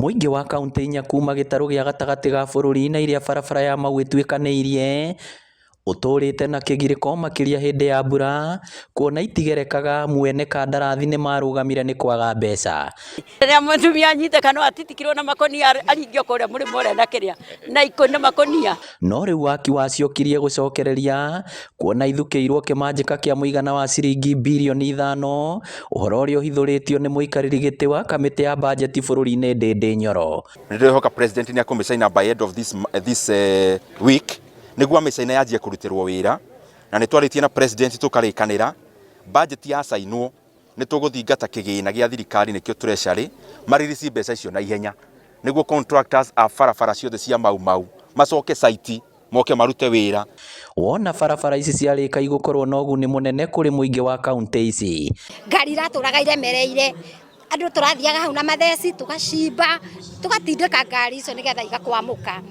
Muingi wa kaunti inya kuma gitaru gia gatagati ga bururi na iria barabara ya Mau ituikaniirie uturite na kigiriko makiria hindi ya mbura kuona itigerekaga mwene kandarathi ni marugamire ni kwaga mbeca. Riria mutumia anyiteka no atitikirwo na makonia aringio kuria muri more na kiria na ikona makonia. No riu waki waciokirie gucokereria kuona ithukiirwo kimanjika kia muigana wa ciringi bilioni 5 uhoro uria uhithuritio ni muikariri giti wa kamiti ya bajeti bururi-ini Ndindi Nyoro. Ndirehoka president ni akumicaina by end of this week niguo micaina yanjie kurutirwo wira na nitwaritie na president tukarikanira budget ya sainwo nituguthingata kigina gia thirikari nikio treasury maririsi mbeca icio na ihenya niguo contractors a barabara ciothe cia Mau macoke site moke marute wira. Wona barabara ici ciarika igukorwo na uguni munene kuri muingi wa kaunti ici. Ngari iraturaga iremereire andu turathiaga hau na matheci tugacimba tugatindika ngari icio nigetha igakwamuka.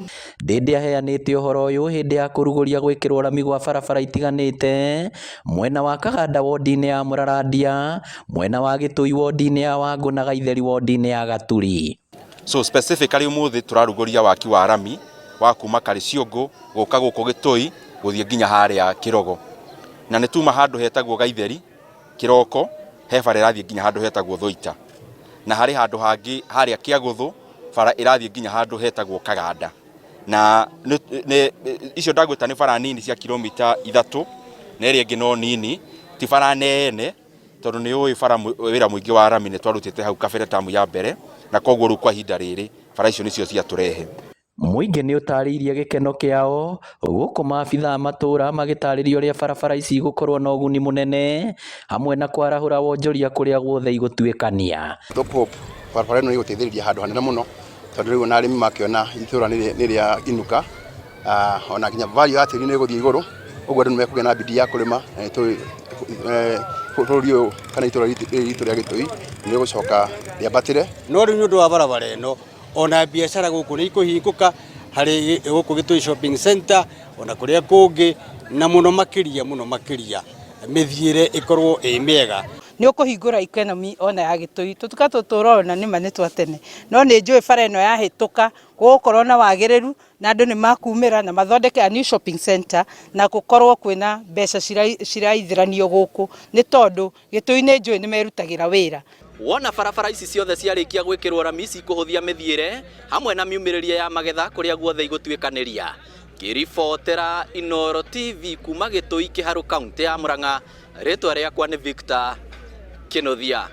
Ndindi aheanite uhoro uyu hindi ya kuruguria gwikirwo rami gwa barabara itiganite mwena wa Kaganda wodi-ini ya Murarandia, mwena wa Gitui wodi-ini ya Wangu na Gaitheri wodi-ini ya Gaturi. So specifically umuthi turaruguria waki wa rami wa kuma Kariciongo guka guko Gitui guthie nginya haria Kirogo na nituma handu hetagwo Gaitheri Kiroko he bara irathie nginya handu hetagwo Thoita na hari handu hangi haria Kiaguthu bara irathie nginya handu hetagwo Kaganda na icio ndagwita ni bara nini cia kilomita 3 na iri ingi no nini ti bara nene tondu ni ui bara wira muingi wa rami ni twarutite hau kabere tamu ya mbere na koguo ru kwa hinda riri bara icio nicio cia turehe. Muingi ni utariirie gikeno kiao guku maabitha matura magitaririo ria barabara ici gukorwo na uguni munene hamwe na kwarahura wonjoria kuria guothe igutuikania. Thoko barabara ino igutithiriria handu hanene muno tondu riu na arimi makiona itura ni ria inuka ona kinya value ya tiri ni guthie iguru uguo andu mekugia na bidii ya kurima turio kana itura ritu ria Gitui ni gucoka riambatire no riu ndu wa barabara ino ona biashara guku ni ikuhinguka hari guku Gitui shopping center ona kuria kungi na muno makiria mithiire ikorwo miega ni ukuhingura economy ona ya Gitui tutuka tuturona ni mane twatene no ni njui bara ino yahituka gukorwo na wagiriru na andu ni makumira na mathondeke a new shopping center na gukorwo kwina mbeca ciraithiranio guku ni tondu Gitui ni njui ni merutagira wira. Wona barabara ici ciothe ciarikia gwikirwo rami cikuhuthia mithiire hamwe na miumiriria ya magetha kuria guothe igutuikaniria. Kiribotera Inooro TV kuma Gitui Kiharu kaunti ya Murang'a, ritwa riakwa ni Victor Kinothia.